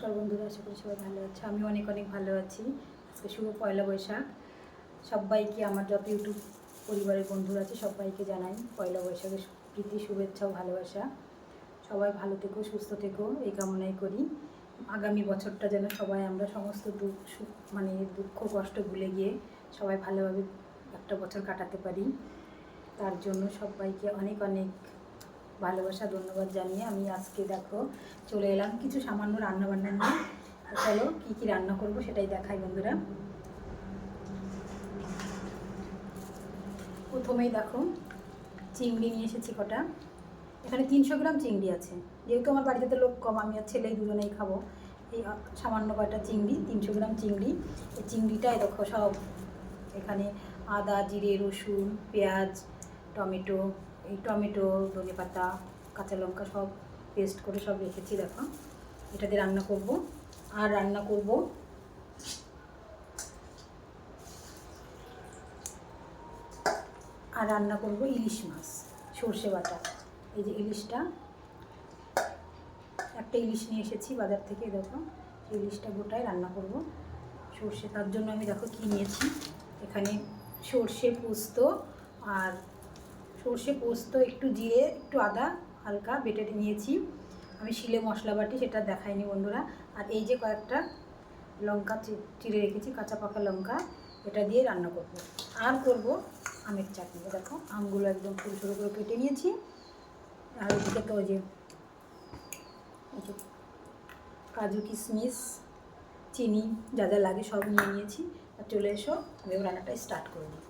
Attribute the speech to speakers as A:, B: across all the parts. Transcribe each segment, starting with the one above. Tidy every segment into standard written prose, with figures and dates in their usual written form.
A: নমস্কার বন্ধুরা, আশা করি সবাই ভালো আছে। আমি অনেক অনেক ভালো আছি। আজকে শুভ পয়লা বৈশাখ। সবাইকে, আমার যত ইউটিউব পরিবারের বন্ধুরা আছে সবাইকে জানাই পয়লা বৈশাখের প্রীতি, শুভেচ্ছা ও ভালোবাসা। সবাই ভালো থেকো, সুস্থ থেকো, এই কামনাই করি। আগামী বছরটা যেন সবাই আমরা সমস্ত দুঃখ কষ্ট ভুলে গিয়ে সবাই ভালোভাবে একটা বছর কাটাতে পারি। তার জন্য সবাইকে অনেক অনেক ভালোবাসা, ধন্যবাদ জানিয়ে আমি আজকে দেখো চলে এলাম কিছু সামান্য রান্নাবান্না নিয়ে। তো চলো কী কী রান্না করব সেটাই দেখাই বন্ধুরা। প্রথমেই দেখো চিংড়ি নিয়ে এসেছি কটা। এখানে 300 গ্রাম চিংড়ি আছে। যেহেতু আমার বাড়িতে লোক কম, আমি আর ছেলেই দুজনেই খাবো, এই সামান্য কটা চিংড়ি, 300 গ্রাম চিংড়ি। এই চিংড়িটাই দেখো সব এখানে আদা, জিরে, রসুন, পেঁয়াজ, টমেটো, এই টমেটো, ধনেপাতা, কাঁচা লঙ্কা সব পেস্ট করে সব রেখেছি। দেখো এটা দিয়ে রান্না করব। আর রান্না করব ইলিশ মাছ সর্ষে বাটা। এই যে ইলিশটা, একটা ইলিশ নিয়ে এসেছি বাজার থেকে। দেখো ইলিশটা গোটায় রান্না করব সর্ষে। তার জন্য আমি দেখো কী নিয়েছি, এখানে সর্ষে পোস্ত, একটু জিরে, একটু আদা হালকা বেটে নিয়েছি। আমি শিলে মশলা বাটি, সেটা দেখাইনি বন্ধুরা। আর এই যে কয়েকটা লঙ্কা চিড়ে রেখেছি, কাঁচা পাকা লঙ্কা, এটা দিয়ে রান্না করব। আর করব আমের চাটনি। দেখো আমগুলো একদম ছোটো ছোটো করে কেটে নিয়েছি। আর ওইদিকে তো ওই যে কাজু, কিশমিশ, চিনি, যা যা লাগে সব নিয়ে নিয়েছি। আর চলে এসো, আমি রান্নাটা স্টার্ট করে দিই।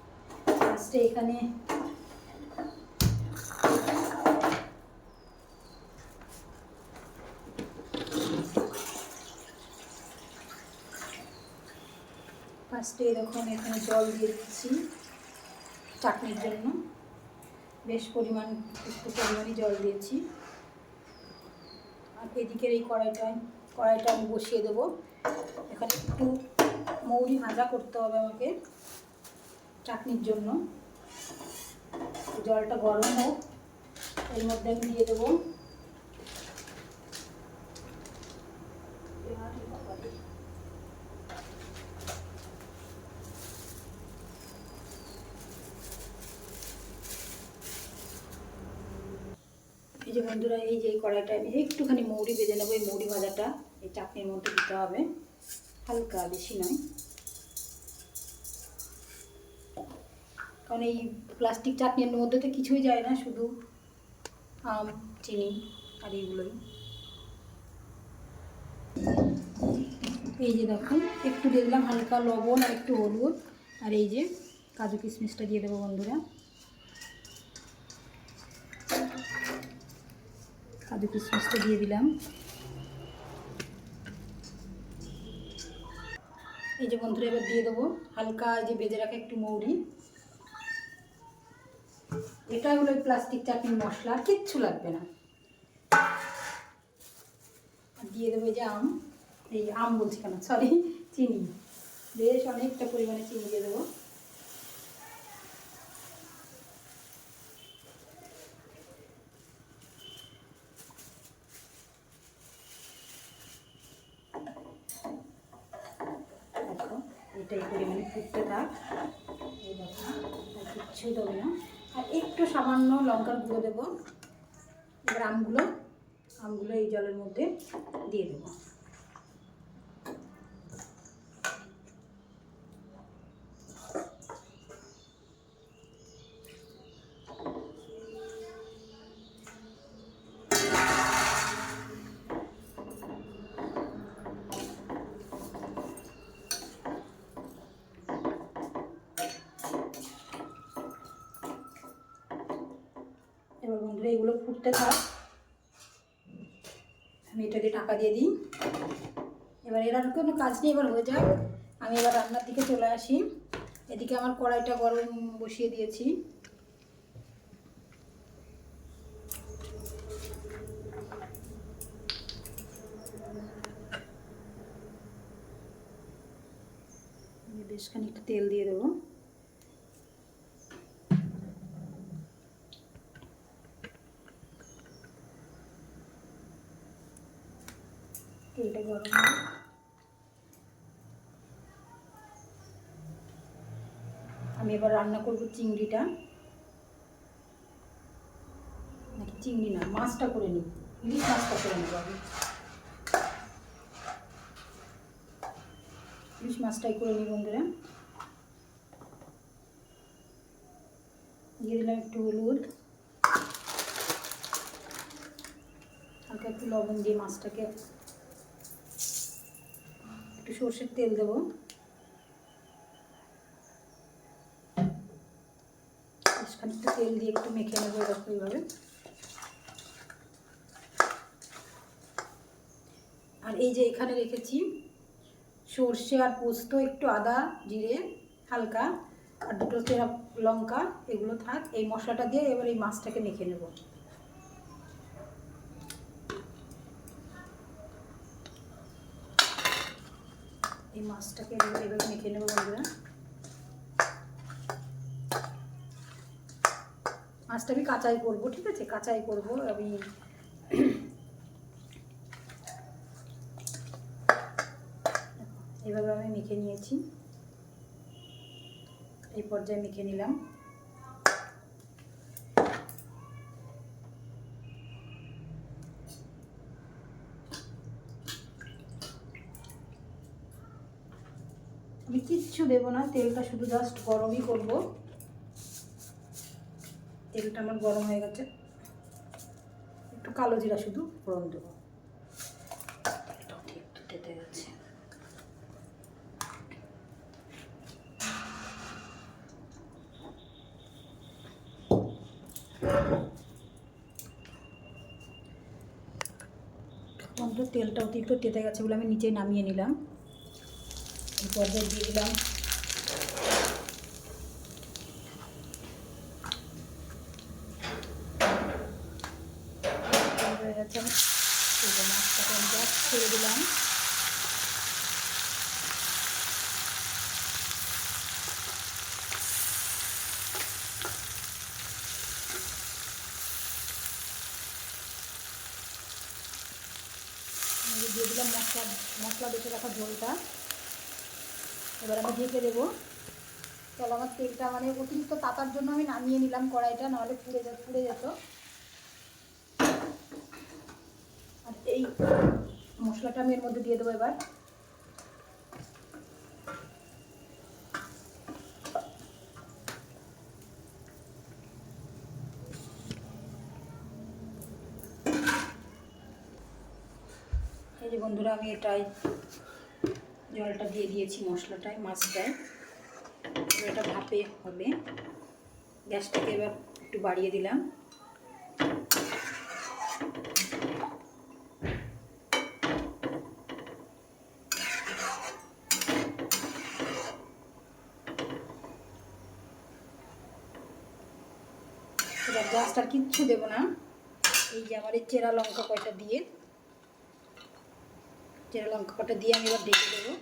A: ফার্স্টে এখানে এরকম এখানে জল দিয়ে দিচ্ছি চাটনির জন্য। বেশ একটু পরিমাণই জল দিয়েছি। আর এদিকের এই কড়াইটা আমি বসিয়ে দেবো। এখানে একটু মৌরি ভাজা করতে হবে আমাকে চাটনির জন্য। জলটা গরম হোক, এর মধ্যে আমি দিয়ে দেবো এই যে বন্ধুরা, এই যে কড়াইটা আমি একটুখানি মৌরি ভেজে নেবো। এই মৌরি ভাজাটা এই চাটনির মধ্যে দিতে হবে, হালকা, বেশি নয়। কারণ এই প্লাস্টিক চাটনির মধ্যে তো কিছুই যায় না, শুধু আম, চিনি আর এইগুলোই। এই যে দেখো একটু দিয়ে দিলাম হালকা লবণ আর একটু হলুদ। আর এই যে কাজু কিশমিশটা দিয়ে দেবো বন্ধুরা। কাজু কিশমিশটা দিয়ে দিলাম। এই যে বন্ধুরা, এবার দিয়ে দেবো হালকা এই যে ভেজে রাখা একটু মৌরি। এটা হলো প্লাস্টিক চাটনির মশলা, আর কিচ্ছু লাগবে না। আর দিয়ে দেবো এই যে আম বলছি কেন, সরি, চিনি। বেশ অনেকটা পরিমাণে চিনি দিয়ে দেবো। দেখো এটাই পরিমাণে ফুটতে থাক। এই দেখো আর কিচ্ছুই দেবো না। আর একটু সামান্য লঙ্কার গুঁড়ো দেবো। এবার আমগুলো এই জলের মধ্যে দিয়ে দেবো। এবার বন্ধুরা এগুলো ফুটতে থাক, আমি এটা দিয়ে ঢাকা দিয়ে দিই। এবার এর আর কোনো কাজ নেই, এবার হয়ে যাক। আমি এবার রান্নার দিকে চলে আসি। এদিকে আমার কড়াইটা গরম বসিয়ে দিয়েছি। বেশ খানিকটা তেল দিয়ে দেবো। তেলটা গরম হয়। আমি এবার রান্না করব চিংড়িটা, নাকি চিংড়ি না, মাছটা করে নিই, ইলিশ মাছটা করে নেব আমি। ইলিশ মাছটাই করে নিই বন্ধুরা। দিয়ে দিলাম একটু হলুদ, হালকা একটু লবণ দিয়ে মাছটাকে, একটু সর্ষের তেল দেবো, খানিকটা তেল দিয়ে একটু মেখে নেবো এইভাবে। আর এই যে এখানে রেখেছি সর্ষে আর পোস্ত, একটু আদা জিরে হালকা, আর দুটো চেরা লঙ্কা, এগুলো থাক। এই মশলাটা দিয়ে এবার এই মাছটাকে মেখে নেব। এই মাছটাকে এভাবে মেখে নেব বন্ধুরা। মাছটা আমি কাঁচাই করবো, ঠিক আছে, কাঁচাই করবো আমি। এভাবে আমি মেখে নিয়েছি, এই পর্যায়ে মেখে নিলাম। আমি কিচ্ছু দেবো না, তেলটা শুধু জাস্ট গরমই করব। তেলটা আমার গরম হয়ে গেছে, একটু কালো জিরা শুধু ফোড়ন দেবো। একটু তেতে গেছে। তেলটা অতিরিক্ত তেতে গেছে বলে আমি নিচে নামিয়ে নিলাম। এই পর্যায়ে দিয়ে দিলাম মাছটাকে আমি জাস্ট ছেড়ে দিলাম। দিয়ে দিলাম মশলা বেটে রাখা ঝোলটা। এবার আমি ঢেকে দেবো। চলো, আমার তেলটা মানে অতিরিক্ত তাতার জন্য আমি নামিয়ে নিলাম কড়াইটা, নাহলে পুড়ে যেত। আর এই মশলাটা আমি এর মধ্যে দিয়ে দেবো এবার। এই যে বন্ধুরা, আমি এটাই জলটা দিয়ে দিয়েছি মশলাটায়, মাছটায়। এটা ভাপে হবে। গ্যাসটাকে এবার একটু বাড়িয়ে দিলাম। এবার জাস্ট আর কিচ্ছু দেবো না। এই যে আমার এই চেরা লঙ্কা কয়টা দিয়ে আমি এবার ঢেকে দেবো।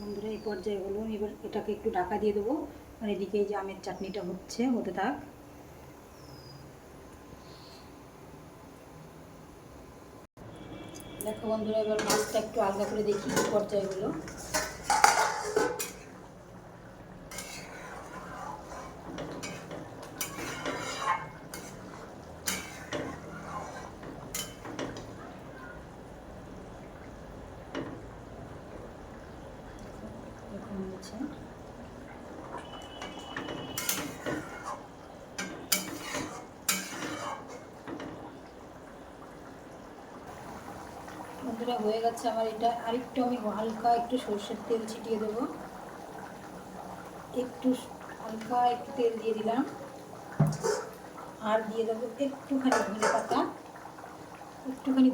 A: বন্ধুরা, এই পর্যায়ে হলো, এবার এটাকে একটু ঢাকা দিয়ে দেবো। আর এদিকে এই যে আমের চাটনিটা হতে থাক। দেখো বন্ধুরা, এবার মাছটা একটু আলগা করে দেখি কি পর্যায়ে হলো। বন্ধুরা, হয়ে গেছে আমার এটা। আরেকটু আমি হালকা একটু সরষের তেল ছিটিয়ে দেবো। একটু হালকা একটু তেল দিয়ে দিলাম, আর দিয়ে দেবো একটুখানি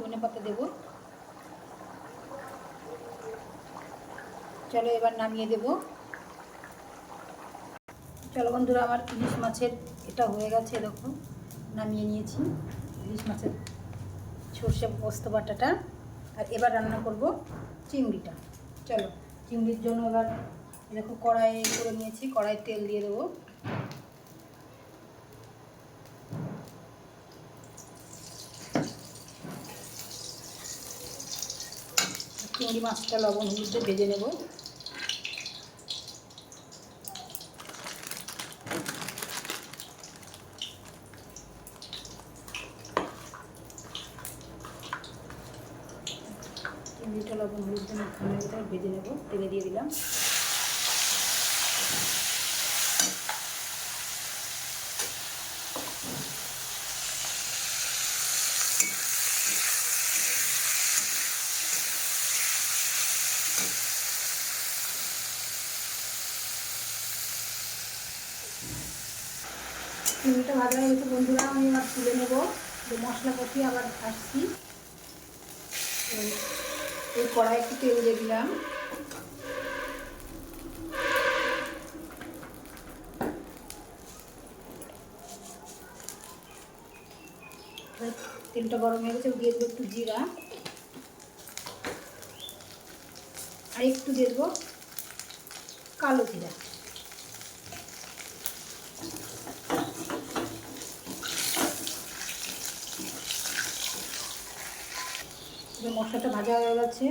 A: ধনে পাতা দেবো। চলো, এবার নামিয়ে দেবো। চলো বন্ধুরা, আমার ইলিশ মাছের এটা হয়ে গেছে, দেখো নামিয়ে নিয়েছি ইলিশ মাছের সর্ষে পোস্ত বাটাটা। আর এবার রান্না করব চিংড়িটা। চলো। চিংড়ির জন্য এবার দেখো কড়াই করে নিয়েছি, কড়াই তেল দিয়ে দেবো। চিংড়ি মাছটা লবণ হলুদে ভেজে নেব। চিংড়িটা লবণ হলুদ দিয়ে ভেজে নেব, তেলে দিয়ে দিলাম। চিংড়িটা ভাজা হয়ে গেছে বন্ধুরা, আমি এবার তুলে নেবো। মশলা কষিয়ে আবার আসছি। এই কড়াই একটু তেল দিয়ে দিলাম। তেলটা গরম হয়ে গেছে, দিয়ে দেবো একটু জিরা, আর একটু দিয়ে দেবো কালো জিরা। মশলাটা ভাজা হয়ে গেছে,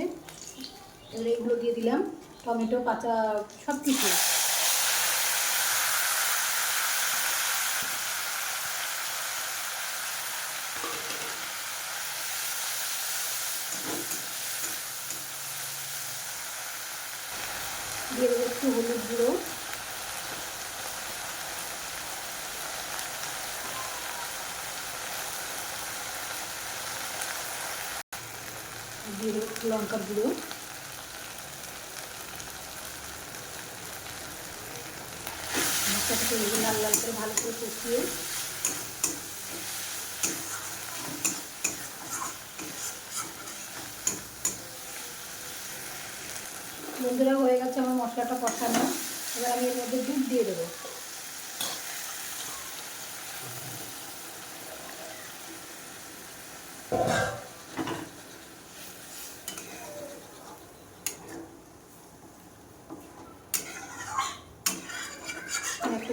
A: এবার এগুলো দিয়ে দিলাম, টমেটো, কাঁচা সব কিছু। দিয়ে দেবো একটু হলুদ গুঁড়ো, দিয়ে দেবো একটু লঙ্কার গুঁড়ো, মশলাটাকে লাল লাল করে ভালো করে কষিয়ে বন্ধুরা হয়ে গেছে আমার মশলাটা কষানো। এবার আমি এর মধ্যে দুধ দিয়ে দেবো।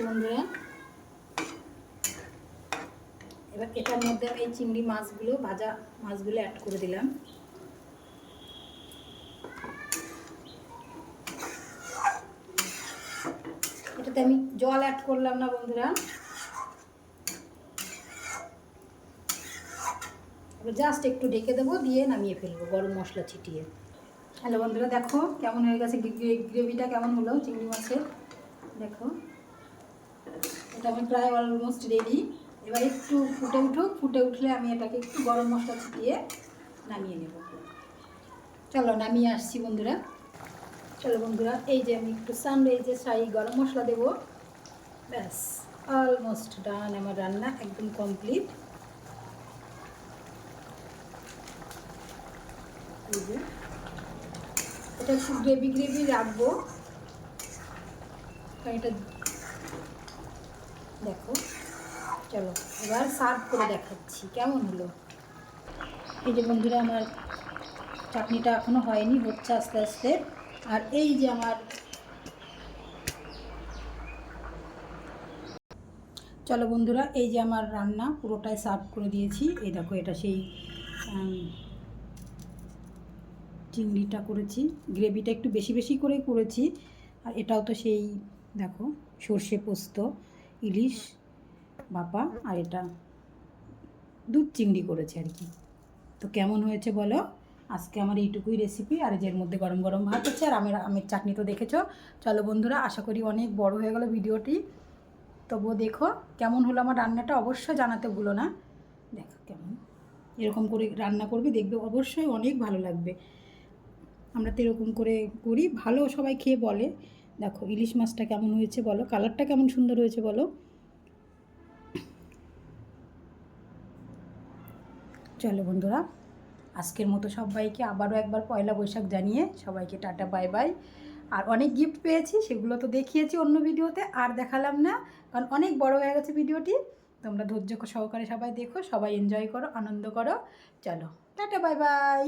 A: বন্ধুরা এবার এটার মধ্যে আমি এই চিংড়ি মাছগুলো, ভাজা মাছগুলো অ্যাড করে দিলাম। এটাতে আমি জল অ্যাড করলাম না বন্ধুরা, জাস্ট একটু ঢেকে দেবো, দিয়ে নামিয়ে ফেলবো গরম মশলা ছিটিয়ে। হ্যালো বন্ধুরা, দেখো কেমন হয়ে গেছে গ্রেভিটা, কেমন হলো চিংড়ি মাছের। দেখো এটা আমি প্রায় অলমোস্ট রেডি। এবার একটু ফুটে উঠুক, ফুটে উঠলে আমি এটাকে একটু গরম মশলা ছিটিয়ে নামিয়ে নেব। চলো নামিয়ে আসছি বন্ধুরা। চলো বন্ধুরা, এই যে আমি একটু সানরাইজের শাহি গরম মশলা দেবো। ব্যাস অলমোস্ট ডান, আমার রান্না একদম কমপ্লিট। এই যে এটা একটু গ্রেভি গ্রেভি রাখবো, কারণ এটা দেখো। চলো এবার সার্ভ করে দেখাচ্ছি কেমন হলো। এই যে বন্ধুরা, আমার চাটনিটা এখনো হয়নি, হচ্ছে আস্তে আস্তে। আর এই যে আমার, চলো বন্ধুরা, এই যে আমার রান্না পুরোটাই সার্ভ করে দিয়েছি। এই দেখো, এটা সেই চিংড়িটা করেছি, গ্রেভিটা একটু বেশি বেশি করে করেছি। আর এটাও তো সেই দেখো, সর্ষে পোস্ত, ইলিশ ভাপা, আর এটা দুধ চিংড়ি করেছে আর কি। তো কেমন হয়েছে বলো। আজকে আমার এইটুকুই রেসিপি। আর এর মধ্যে গরম গরম ভাত হচ্ছে, আর আমের চাটনি তো দেখেছো। চলো বন্ধুরা, আশা করি অনেক বড় হয়ে গেল ভিডিওটি, তবুও দেখো কেমন হলো আমার রান্নাটা, অবশ্যই জানাতে ভুলো না। দেখো কেমন, এরকম করে রান্না করবে, দেখবে অবশ্যই অনেক ভালো লাগবে। আমরা তো এরকম করে করি, ভালো সবাই খেয়ে বলে। দেখো ইলিশ মাছটা কেমন হয়েছে বলো, কালারটা কেমন সুন্দর হয়েছে বলো। চলো বন্ধুরা, আজকের মতো সবাইকে আবারও একবার পয়লা বৈশাখ জানিয়ে সবাইকে টাটা বাই বাই। আর অনেক গিফট পেয়েছি, সেগুলো তো দেখিয়েছি অন্য ভিডিওতে, আর দেখালাম না, কারণ অনেক বড় হয়ে গেছে ভিডিওটি। তোমরা ধৈর্য সহকারে সবাই দেখো, সবাই এনজয় করো, আনন্দ করো। চলো টাটা বাই বাই।